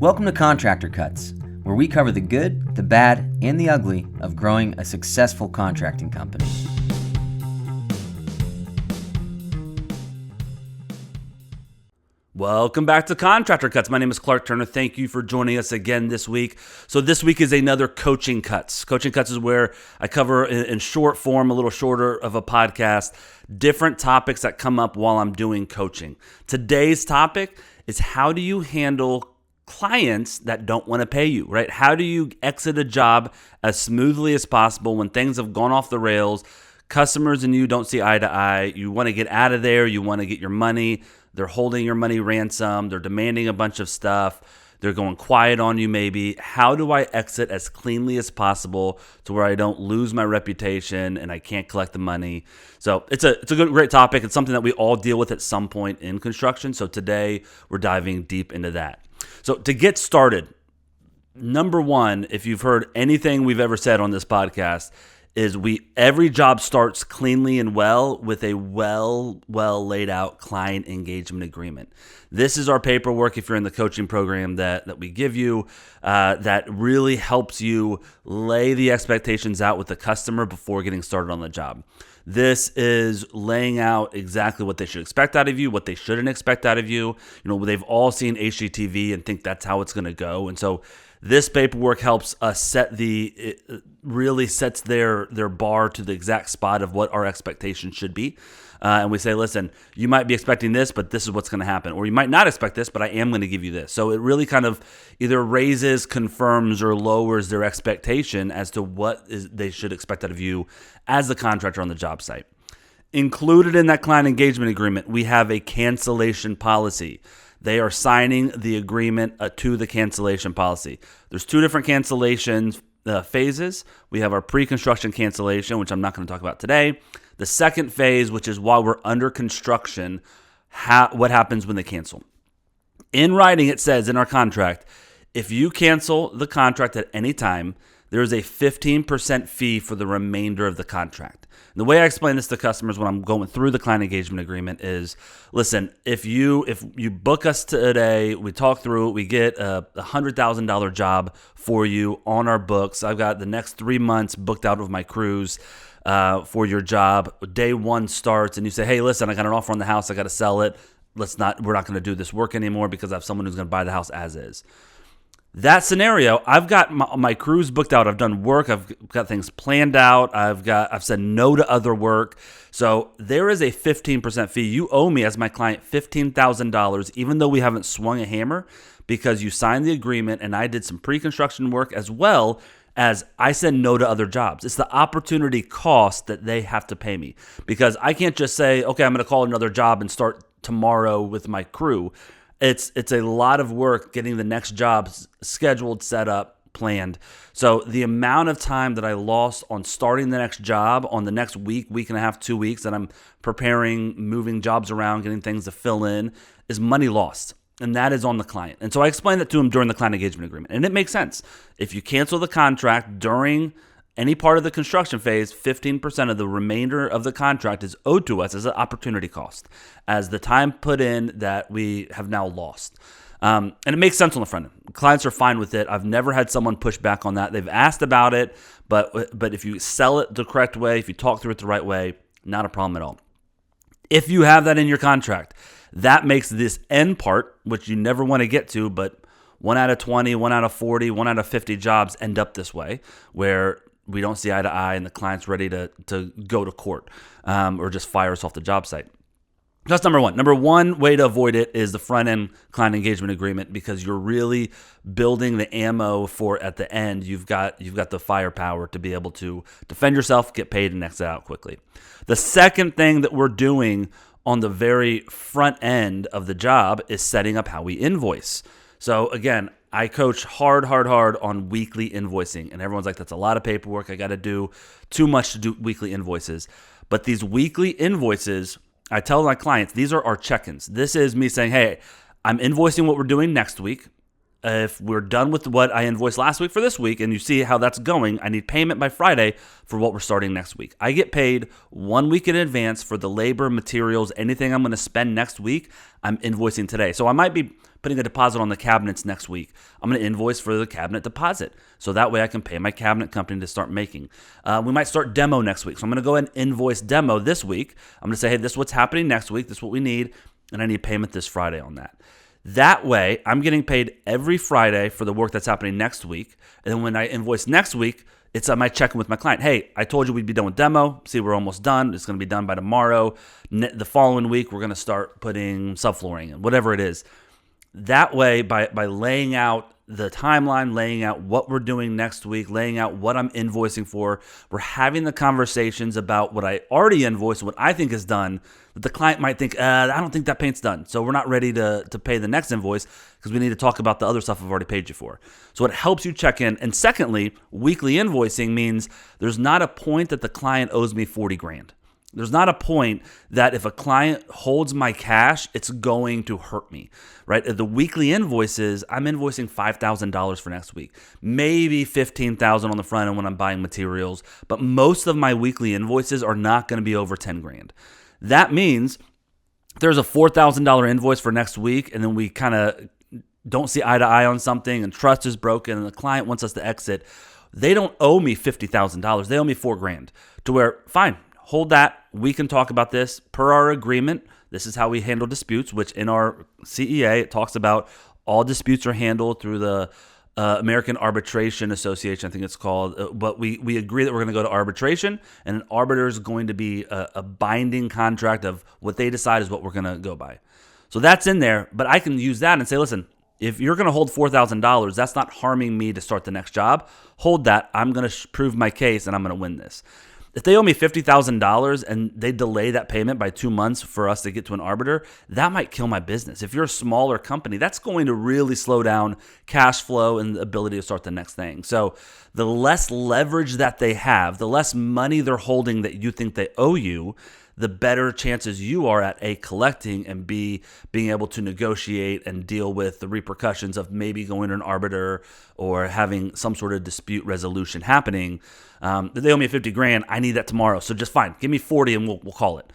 Welcome to Contractor Cuts, where we cover the good, the bad, and the ugly of growing a successful contracting company. Welcome back to Contractor Cuts. My name is Clark Turner. Thank you for joining us again this week. So this week is another Coaching Cuts. Coaching Cuts is where I cover in short form, a little shorter of a podcast, different topics that come up while I'm doing coaching. Today's topic is how do you handle clients that don't want to pay you, right? How do you exit a job as smoothly as possible when things have gone off the rails, customers and you don't see eye to eye, you want to get out of there, you want to get your money, they're holding your money ransom, they're demanding a bunch of stuff, they're going quiet on you maybe. How do I exit as cleanly as possible to where I don't lose my reputation and I can't collect the money? So it's a great topic. It's something that we all deal with at some point in construction. So today we're diving deep into that. So to get started, number one, if you've heard anything we've ever said on this podcast, is every job starts cleanly and well with a well laid out client engagement agreement. This is our paperwork if you're in the coaching program that we give you that really helps you lay the expectations out with the customer before getting started on the job. This is laying out exactly what they should expect out of you, what they shouldn't expect out of you. You know, they've all seen HGTV and think that's how it's going to go. And so this paperwork helps us it really sets their bar to the exact spot of what our expectations should be. And we say, listen, you might be expecting this, but this is what's going to happen. Or you might not expect this, but I am going to give you this. So it really kind of either raises, confirms, or lowers their expectation as to what they should expect out of you as the contractor on the job site. Included in that client engagement agreement, we have a cancellation policy. They are signing the agreement to the cancellation policy. There's two different cancellation phases. We have our pre-construction cancellation, which I'm not going to talk about today. The second phase, which is while we're under construction, what happens when they cancel. In writing, it says in our contract, if you cancel the contract at any time, there is a 15% fee for the remainder of the contract. And the way I explain this to customers when I'm going through the client engagement agreement is, listen, if you book us today, we talk through it, we get a $100,000 job for you on our books. I've got the next 3 months booked out of my crews for your job. Day one starts and you say, hey, listen, I got an offer on the house. I got to sell it. We're not going to do this work anymore because I have someone who's going to buy the house as is. That scenario, I've got my crews booked out. I've done work. I've got things planned out. I've said no to other work. So there is a 15% fee. You owe me as my client $15,000, even though we haven't swung a hammer, because you signed the agreement and I did some pre-construction work as well as I said no to other jobs. It's the opportunity cost that they have to pay me, because I can't just say, okay, I'm going to call another job and start tomorrow with my crew. It's a lot of work getting the next job scheduled, set up, planned. So the amount of time that I lost on starting the next job on the next week and a half, 2 weeks that I'm preparing, moving jobs around, getting things to fill in is money lost. And that is on the client. And so I explained that to him during the client engagement agreement. And it makes sense. If you cancel the contract during any part of the construction phase, 15% of the remainder of the contract is owed to us as an opportunity cost, as the time put in that we have now lost. And it makes sense on the front end. Clients are fine with it. I've never had someone push back on that. They've asked about it, but if you sell it the correct way, if you talk through it the right way, not a problem at all. If you have that in your contract, that makes this end part, which you never want to get to, but 1 out of 20, 1 out of 40, 1 out of 50 jobs end up this way, where we don't see eye to eye and the client's ready to go to court or just fire us off the job site. That's number one. Number one way to avoid it is the front end client engagement agreement, because you're really building the ammo for at the end. You've got the firepower to be able to defend yourself, get paid, and exit out quickly. The second thing that we're doing on the very front end of the job is setting up how we invoice. So again, I coach hard on weekly invoicing, and everyone's like, that's a lot of paperwork. I got to do too much to do weekly invoices. But these weekly invoices, I tell my clients, these are our check-ins. This is me saying, hey, I'm invoicing what we're doing next week. if we're done with what I invoiced last week for this week and you see how that's going, I need payment by Friday for what we're starting next week. I get paid 1 week in advance for the labor, materials, anything I'm going to spend next week, I'm invoicing today. So I might be putting a deposit on the cabinets next week. I'm going to invoice for the cabinet deposit. So that way I can pay my cabinet company to start making. We might start demo next week. So I'm going to go ahead and invoice demo this week. I'm going to say, hey, this is what's happening next week. This is what we need. And I need payment this Friday on that. That way, I'm getting paid every Friday for the work that's happening next week. And then when I invoice next week, it's I might check in with my client. Hey, I told you we'd be done with demo. See, we're almost done. It's going to be done by tomorrow. The following week, we're going to start putting subflooring in, whatever it is. That way, by laying out the timeline, laying out what we're doing next week, laying out what I'm invoicing for, we're having the conversations about what I already invoiced, what I think is done, that the client might think, I don't think that paint's done. So we're not ready to pay the next invoice because we need to talk about the other stuff I've already paid you for. So it helps you check in. And secondly, weekly invoicing means there's not a point that the client owes me 40 grand. There's not a point that if a client holds my cash, it's going to hurt me, right? The weekly invoices, I'm invoicing $5,000 for next week, maybe $15,000 on the front end when I'm buying materials, but most of my weekly invoices are not going to be over 10 grand. That means there's a $4,000 invoice for next week, and then we kind of don't see eye to eye on something, and trust is broken, and the client wants us to exit. They don't owe me $50,000. They owe me $4 grand. To where, fine, hold that. We can talk about this per our agreement. This is how we handle disputes, which in our CEA, it talks about all disputes are handled through the American Arbitration Association, I think it's called. But we agree that we're going to go to arbitration, and an arbiter is going to be a binding contract of what they decide is what we're going to go by. So that's in there, but I can use that and say, listen, if you're going to hold $4,000, that's not harming me to start the next job. Hold that. I'm going to prove my case, and I'm going to win this. If they owe me $50,000 and they delay that payment by 2 months for us to get to an arbiter, that might kill my business. If you're a smaller company, that's going to really slow down cash flow and the ability to start the next thing. So the less leverage that they have, the less money they're holding that you think they owe you, the better chances you are at A, collecting, and B, being able to negotiate and deal with the repercussions of maybe going to an arbiter or having some sort of dispute resolution happening. They owe me 50 grand. I need that tomorrow. So just fine. Give me 40 and we'll call it.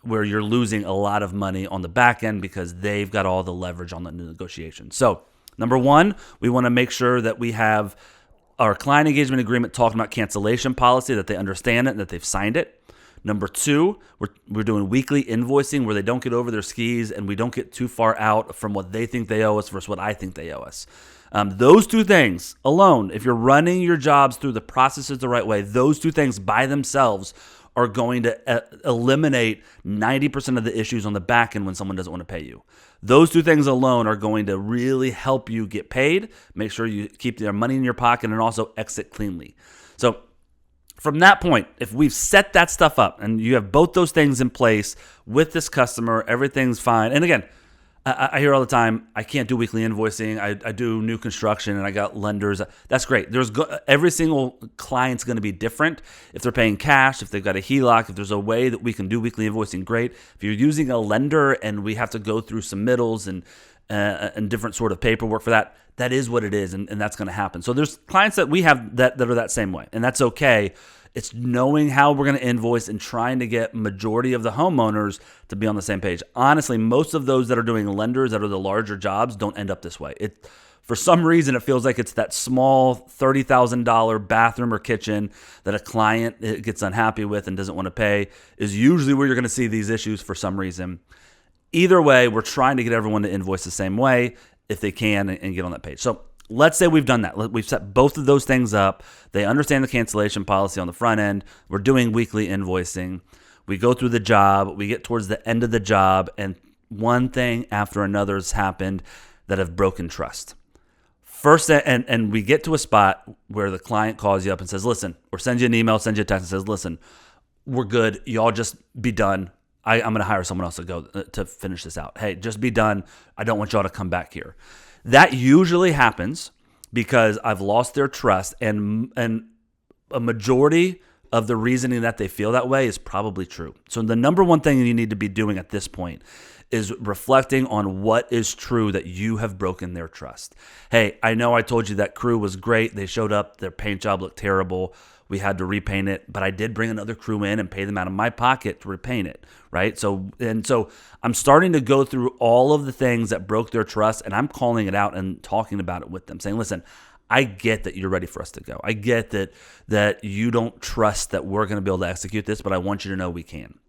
Where you're losing a lot of money on the back end because they've got all the leverage on the negotiation. So number one, we want to make sure that we have our client engagement agreement talking about cancellation policy, that they understand it and that they've signed it. Number two, we're doing weekly invoicing where they don't get over their skis and we don't get too far out from what they think they owe us versus what I think they owe us. Those two things alone, if you're running your jobs through the processes the right way, those two things by themselves are going to eliminate 90% of the issues on the back end when someone doesn't want to pay you. Those two things alone are going to really help you get paid, make sure you keep their money in your pocket, and also exit cleanly. So from that point, if we've set that stuff up and you have both those things in place with this customer, everything's fine. And again, I hear all the time, I can't do weekly invoicing. I do new construction and I got lenders. That's great. Every single client's going to be different. If they're paying cash, if they've got a HELOC, if there's a way that we can do weekly invoicing, great. If you're using a lender and we have to go through submittals and different sort of paperwork for that, that is what it is, and that's going to happen. So there's clients that we have that are that same way, and that's okay. It's knowing how we're going to invoice and trying to get majority of the homeowners to be on the same page. Honestly, most of those that are doing lenders that are the larger jobs don't end up this way. For some reason, it feels like it's that small $30,000 bathroom or kitchen that a client gets unhappy with and doesn't want to pay is usually where you're going to see these issues for some reason. Either way, we're trying to get everyone to invoice the same way if they can and get on that page. So let's say we've done that. We've set both of those things up. They understand the cancellation policy on the front end. We're doing weekly invoicing. We go through the job. We get towards the end of the job, and one thing after another has happened that have broken trust. First, and we get to a spot where the client calls you up and says, listen, or sends you an email, sends you a text and says, listen, we're good. Y'all just be done. I'm going to hire someone else to go to finish this out. Hey, just be done. I don't want y'all to come back here. That usually happens because I've lost their trust, and a majority, of the reasoning that they feel that way is probably true. So the number one thing you need to be doing at this point is reflecting on what is true that you have broken their trust. Hey, I know I told you that crew was great. They showed up, their paint job looked terrible. We had to repaint it, but I did bring another crew in and pay them out of my pocket to repaint it, right? So I'm starting to go through all of the things that broke their trust, and I'm calling it out and talking about it with them, saying, listen, I get that you're ready for us to go. I get that you don't trust that we're going to be able to execute this, but I want you to know we can.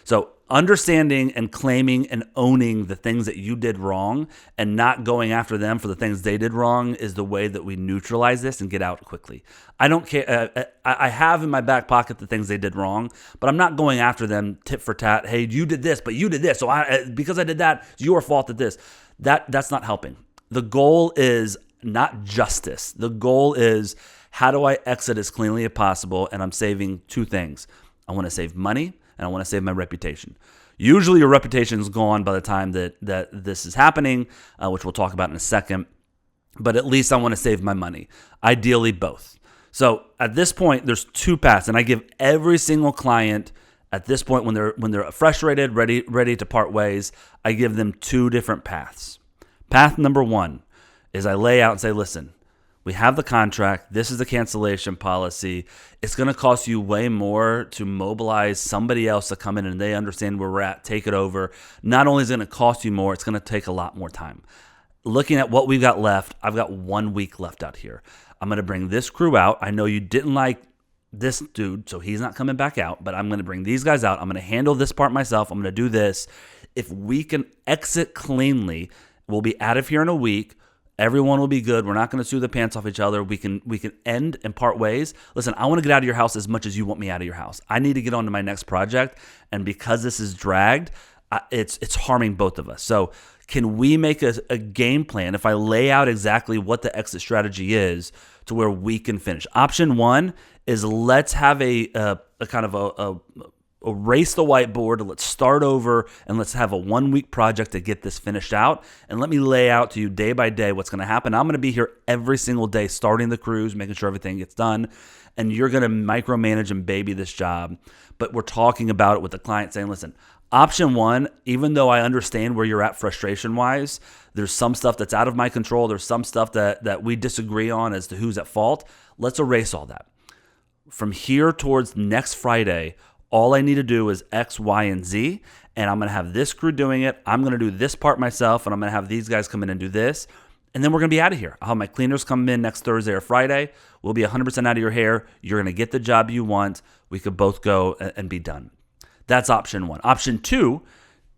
So understanding and claiming and owning the things that you did wrong and not going after them for the things they did wrong is the way that we neutralize this and get out quickly. I don't care. I have in my back pocket the things they did wrong, but I'm not going after them tit for tat. Hey, you did this, but you did this. So because I did that, it's your fault at this. That's not helping. The goal is not justice. The goal is, how do I exit as cleanly as possible? And I'm saving two things. I want to save money and I want to save my reputation. Usually your reputation is gone by the time that this is happening, which we'll talk about in a second. But at least I want to save my money. Ideally, both. So at this point, there's two paths. And I give every single client at this point, when they're frustrated, ready to part ways, I give them two different paths. Path number one is I lay out and say, listen, we have the contract. This is the cancellation policy. It's going to cost you way more to mobilize somebody else to come in and they understand where we're at, take it over. Not only is it going to cost you more, it's going to take a lot more time. Looking at what we've got left, I've got 1 week left out here. I'm going to bring this crew out. I know you didn't like this dude, so he's not coming back out, but I'm going to bring these guys out. I'm going to handle this part myself. I'm going to do this. If we can exit cleanly, we'll be out of here in a week. Everyone will be good. We're not going to sue the pants off each other. We can end and part ways. Listen, I want to get out of your house as much as you want me out of your house. I need to get on to my next project, and because this is dragged, it's harming both of us. So can we make a game plan if I lay out exactly what the exit strategy is to where we can finish? Option one is let's have a kind of a erase the whiteboard, let's start over, and let's have a 1 week project to get this finished out. And let me lay out to you day by day what's going to happen. I'm going to be here every single day, starting the crews, making sure everything gets done. And you're going to micromanage and baby this job. But we're talking about it with the client saying, listen, option one, even though I understand where you're at frustration-wise, there's some stuff that's out of my control. There's some stuff that we disagree on as to who's at fault. Let's erase all that. From here towards next Friday, all I need to do is X, Y, and Z, and I'm going to have this crew doing it. I'm going to do this part myself, and I'm going to have these guys come in and do this, and then we're going to be out of here. I'll have my cleaners come in next Thursday or Friday. We'll be 100% out of your hair. You're going to get the job you want. We could both go and be done. That's option one. Option two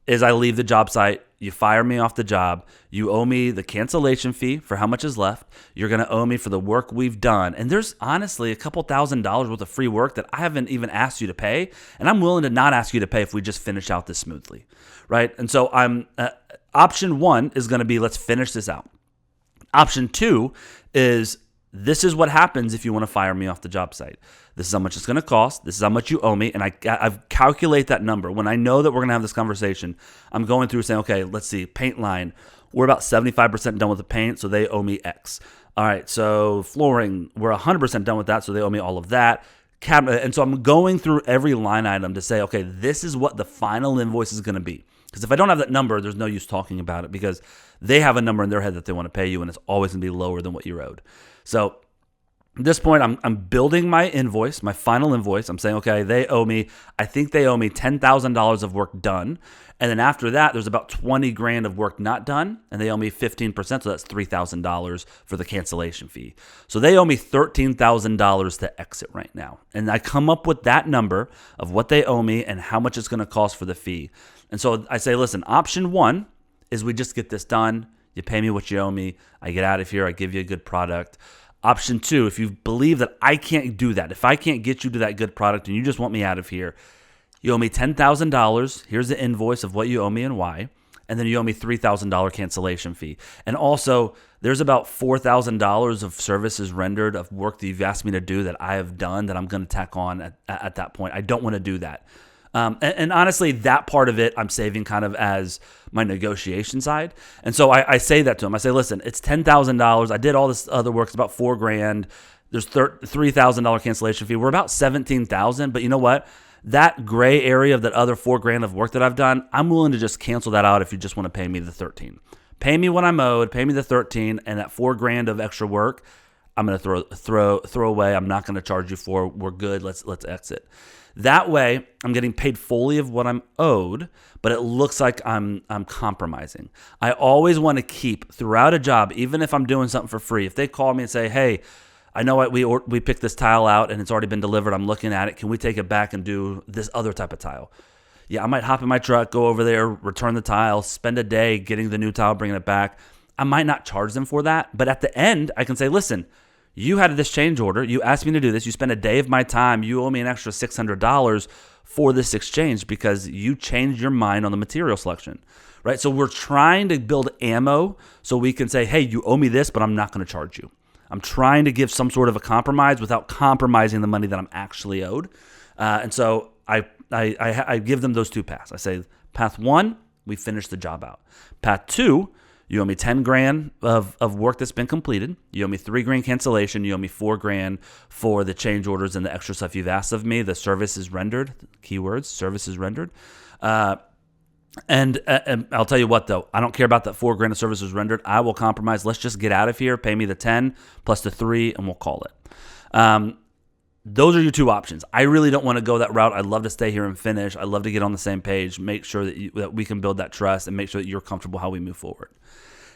is I leave the job site. You fire me off the job. You owe me the cancellation fee for how much is left. You're going to owe me for the work we've done. And there's honestly a couple $1,000s worth of free work that I haven't even asked you to pay. And I'm willing to not ask you to pay if we just finish out this smoothly, right? And so option one is going to be, let's finish this out. Option two is, this is what happens if you want to fire me off the job site. This is how much it's going to cost. This is how much you owe me. And I've calculate that number. When I know that we're going to have this conversation, I'm going through saying, okay, let's see, paint line. We're about 75% done with the paint, so they owe me X. All right, so flooring, we're 100% done with that, so they owe me all of that. Cabinet, and so I'm going through every line item to say, okay, this is what the final invoice is going to be. Because if I don't have that number, there's no use talking about it because they have a number in their head that they want to pay you, and it's always going to be lower than what you're owed. So at this point, I'm building my invoice, my final invoice. I'm saying, okay, I think they owe me $10,000 of work done. And then after that, there's about $20,000 of work not done, and they owe me 15%, so that's $3,000 for the cancellation fee. So they owe me $13,000 to exit right now. And I come up with that number of what they owe me and how much it's going to cost for the fee. And so I say, listen, option one is we just get this done. You pay me what you owe me. I get out of here. I give you a good product. Option two, if you believe that I can't do that, if I can't get you to that good product and you just want me out of here, you owe me $10,000. Here's the invoice of what you owe me and why. And then you owe me $3,000 cancellation fee. And also, there's about $4,000 of services rendered of work that you've asked me to do that I have done that I'm going to tack on at that point. I don't want to do that. And honestly, that part of it I'm saving kind of as my negotiation side. And so I say that to him. I say, listen, it's $10,000. I did all this other work. It's about $4,000. there's $3,000 cancellation fee. We're about $17,000, but you know what? That gray area of that other $4,000 of work that I've done, I'm willing to just cancel that out if you just want to pay me the 13. Pay me what I'm owed, pay me the 13, and that $4,000 of extra work, I'm going to throw away. I'm not going to charge you for. We're good. Let's exit. That way, I'm getting paid fully of what I'm owed, but it looks like I'm compromising. I always want to keep throughout a job, even if I'm doing something for free. If they call me and say, "Hey, I know we picked this tile out and it's already been delivered. I'm looking at it. Can we take it back and do this other type of tile?" Yeah, I might hop in my truck, go over there, return the tile, spend a day getting the new tile, bringing it back. I might not charge them for that, but at the end, I can say, "Listen, you had this change order. You asked me to do this. You spent a day of my time. You owe me an extra $600 for this exchange because you changed your mind on the material selection," right? So we're trying to build ammo so we can say, "Hey, you owe me this, but I'm not going to charge you." I'm trying to give some sort of a compromise without compromising the money that I'm actually owed. And so I give them those two paths. I say, path one, we finish the job out. Path two, you owe me $10,000 of work that's been completed. You owe me $3,000 cancellation. You owe me $4,000 for the change orders and the extra stuff you've asked of me. The service is rendered. Keywords, service is rendered. And I'll tell you what, though, I don't care about that $4,000 of services rendered. I will compromise. Let's just get out of here. Pay me the 10 plus the 3, and we'll call it. Those are your two options. I really don't want to go that route. I'd love to stay here and finish. I'd love to get on the same page, make sure that we can build that trust, and make sure that you're comfortable how we move forward.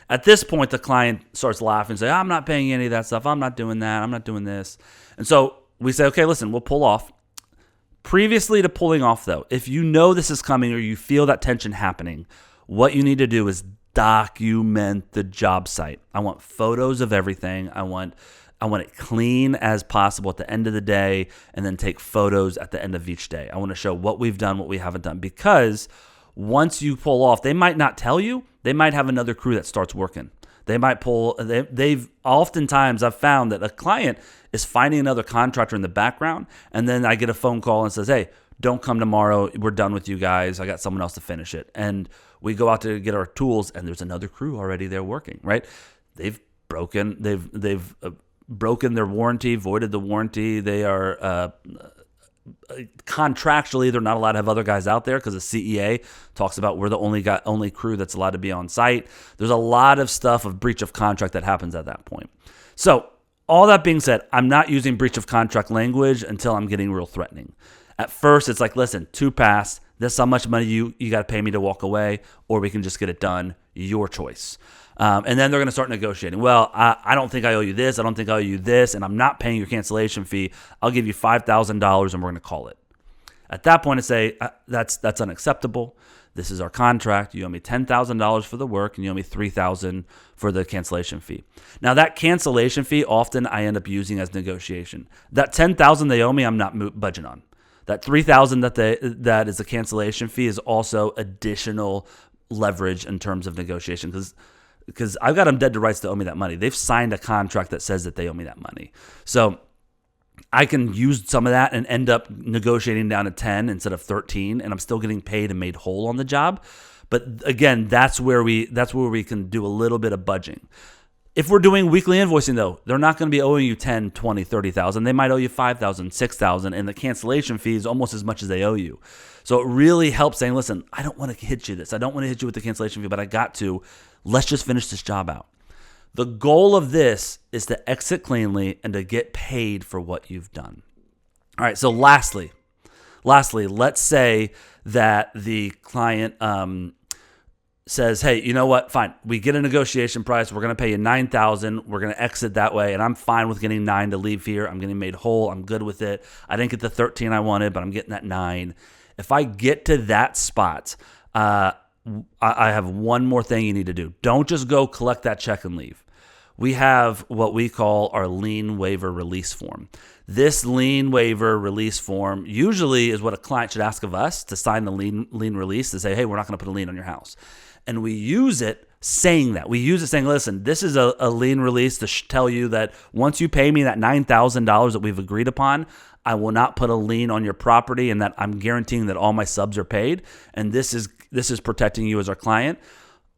At this point, the client starts laughing and say, "I'm not paying you any of that stuff. I'm not doing that. I'm not doing this." And so we say, "Okay, listen, we'll pull off." Previously to pulling off, though, if you know this is coming or you feel that tension happening, what you need to do is document the job site. I want photos of everything. I want it clean as possible at the end of the day, and then take photos at the end of each day. I want to show what we've done, what we haven't done, because once you pull off, they might not tell you. They might have another crew that starts working. They might they've oftentimes I've found that a client is finding another contractor in the background, and then I get a phone call and says, "Hey, don't come tomorrow. We're done with you guys. I got someone else to finish it." And we go out to get our tools, and there's another crew already there working, right? They've broken their warranty, voided the warranty. They are contractually, they're not allowed to have other guys out there because the CEA talks about we're the only crew that's allowed to be on site. There's a lot of stuff of breach of contract that happens at that point. So all that being said, I'm not using breach of contract language until I'm getting real threatening. At first, it's like, "Listen, 2 pass. This is how much money you got to pay me to walk away, or we can just get it done. Your choice." And then they're going to start negotiating. "Well, I don't think I owe you this. I don't think I owe you this, and I'm not paying your cancellation fee. I'll give you $5,000, and we're going to call it." At that point, I say, that's unacceptable. This is our contract. You owe me $10,000 for the work, and you owe me $3,000 for the cancellation fee. Now, that cancellation fee, often I end up using as negotiation. That $10,000 they owe me, I'm not budging on. That $3,000 that is the cancellation fee is also additional leverage in terms of negotiation, because I've got them dead to rights to owe me that money. They've signed a contract that says that they owe me that money. So I can use some of that and end up negotiating down to 10 instead of 13, and I'm still getting paid and made whole on the job. But again, that's where we can do a little bit of budging. If we're doing weekly invoicing, though, they're not going to be owing you 10, 20, 30,000. They might owe you 5,000, 6,000, and the cancellation fee is almost as much as they owe you. So it really helps saying, "Listen, I don't want to hit you this. I don't want to hit you with the cancellation fee, but I got to. Let's just finish this job out." The goal of this is to exit cleanly and to get paid for what you've done. All right, so lastly, let's say that the client says, "Hey, you know what? Fine. We get a negotiation price. We're going to pay you $9,000. We're going to exit that way, and I'm fine with getting 9 to leave here. I'm getting made whole. I'm good with it. I didn't get the 13 I wanted, but I'm getting that 9. If I get to that spot, I have one more thing you need to do. Don't just go collect that check and leave. We have what we call our lien waiver release form. This lien waiver release form usually is what a client should ask of us to sign the lien release to say, "Hey, we're not going to put a lien on your house." And we use it saying that. We use it saying, "Listen, this is a lien release to tell you that once you pay me that $9,000 that we've agreed upon, I will not put a lien on your property, and that I'm guaranteeing that all my subs are paid. And this is protecting you as our client."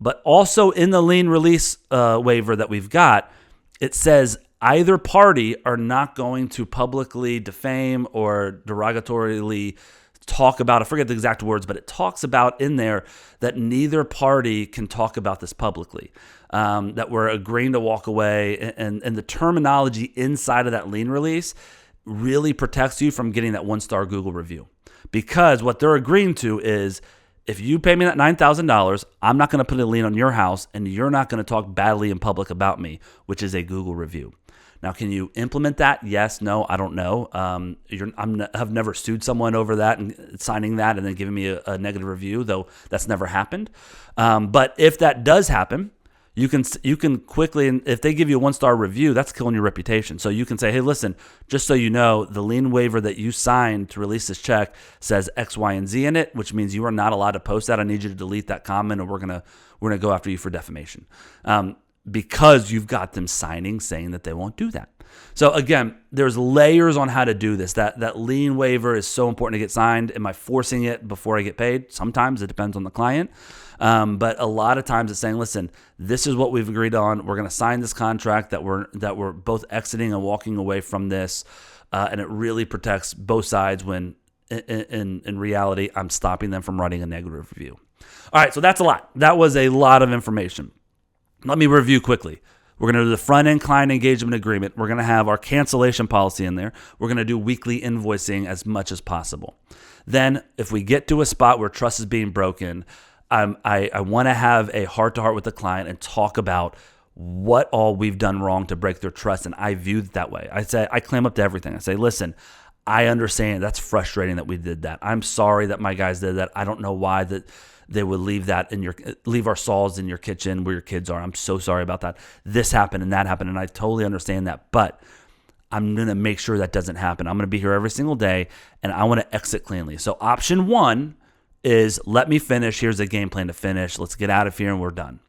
But also in the lien release waiver that we've got, it says either party are not going to publicly defame or derogatorily talk about, I forget the exact words, but it talks about in there that neither party can talk about this publicly, that we're agreeing to walk away. And the terminology inside of that lien release really protects you from getting that 1-star Google review. Because what they're agreeing to is, if you pay me that $9,000, I'm not going to put a lien on your house, and you're not going to talk badly in public about me, which is a Google review. Now, can you implement that? Yes, no, I don't know. I've never sued someone over that and signing that and then giving me a negative review, though that's never happened. But if that does happen, you can quickly, and if they give you a 1-star review, that's killing your reputation. So you can say, hey, listen, just so you know, the lien waiver that you signed to release this check says X, Y, and Z in it, which means you are not allowed to post that. I need you to delete that comment, or we're gonna go after you for defamation, because you've got them signing saying that they won't do that. So again, there's layers on how to do this. That lien waiver is so important to get signed. Am I forcing it before I get paid? Sometimes it depends on the client. But a lot of times it's saying, listen, this is what we've agreed on. We're going to sign this contract that we're both exiting and walking away from this. And it really protects both sides when in reality, I'm stopping them from writing a negative review. All right. So that's a lot. That was a lot of information. Let me review quickly. We're going to do the front-end client engagement agreement. We're going to have our cancellation policy in there. We're going to do weekly invoicing as much as possible. Then if we get to a spot where trust is being broken, I want to have a heart-to-heart with the client and talk about what all we've done wrong to break their trust, and I view it that way. I claim up to everything. I say, listen, I understand that's frustrating that we did that. I'm sorry that my guys did that. I don't know why that they would leave our saws in your kitchen where your kids are. I'm so sorry about that. This happened and that happened, and I totally understand that. But I'm going to make sure that doesn't happen. I'm going to be here every single day, and I want to exit cleanly. So option 1 is, let me finish. Here's a game plan to finish. Let's get out of here and we're done.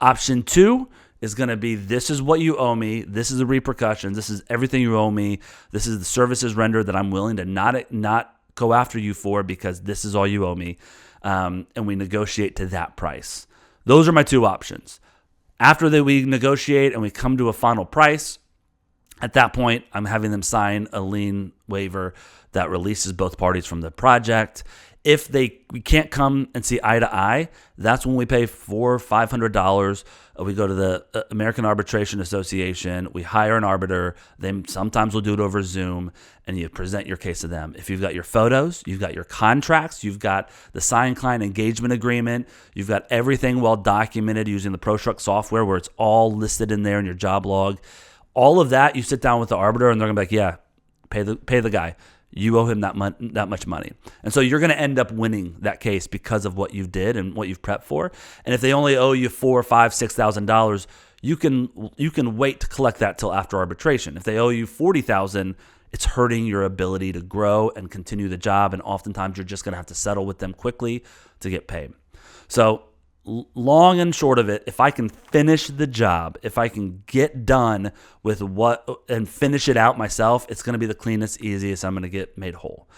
Option 2 is going to be, this is what you owe me. This is the repercussions. This is everything you owe me. This is the services rendered that I'm willing to not go after you for, because this is all you owe me. And we negotiate to that price. Those are my 2 options. After that, we negotiate and we come to a final price. At that point, I'm having them sign a lien waiver that releases both parties from the project. If we can't come and see eye to eye, that's when we pay $400 or $500. We go to the American Arbitration Association. We hire an arbiter. They sometimes will do it over Zoom, and you present your case to them. If you've got your photos, you've got your contracts, you've got the signed client engagement agreement, you've got everything well documented using the ProStruct software where it's all listed in there in your job log. All of that, you sit down with the arbiter, and they're gonna be like, yeah, pay the guy. You owe him that much money. And so you're going to end up winning that case because of what you did and what you've prepped for. And if they only owe you $4,000, $5,000, $6,000, you can wait to collect that till after arbitration. If they owe you $40,000, it's hurting your ability to grow and continue the job. And oftentimes you're just going to have to settle with them quickly to get paid. So long and short of it, if I can finish the job, if I can get done with and finish it out myself, it's going to be the cleanest, easiest. I'm going to get made whole.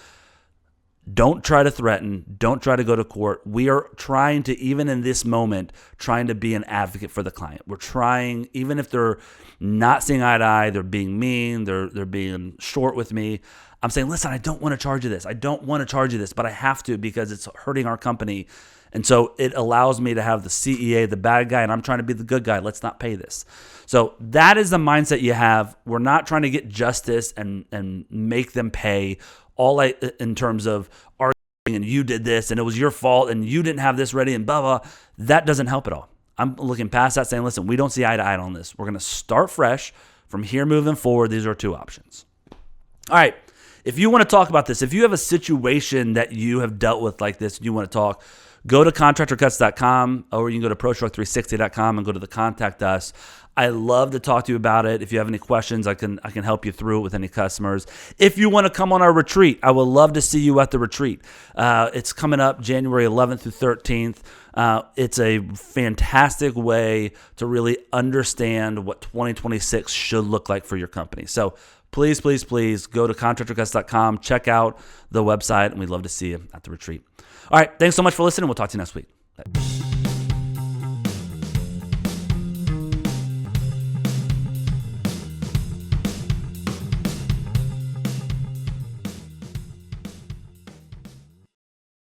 Don't try to threaten. Don't try to go to court. We are trying to, even in this moment, trying to be an advocate for the client. We're trying, even if they're not seeing eye to eye, they're being mean, they're being short with me. I'm saying, listen, I don't want to charge you this. I don't want to charge you this, but I have to because it's hurting our company. And so it allows me to have the CEA, the bad guy, and I'm trying to be the good guy. Let's not pay this. So that is the mindset you have. We're not trying to get justice and make them pay in terms of arguing and you did this and it was your fault and you didn't have this ready and blah, blah. That doesn't help at all. I'm looking past that saying, listen, we don't see eye to eye on this. We're going to start fresh. From here moving forward, these are 2 options. All right. If you want to talk about this, if you have a situation that you have dealt with like this and you want to talk, go to contractorcuts.com, or you can go to ProStruct360.com and go to the Contact Us. I love to talk to you about it. If you have any questions, I can help you through it with any customers. If you want to come on our retreat, I would love to see you at the retreat. It's coming up January 11th through 13th. It's a fantastic way to really understand what 2026 should look like for your company. So please, please, please go to contractorcuts.com, check out the website, and we'd love to see you at the retreat. All right, thanks so much for listening. We'll talk to you next week. Bye.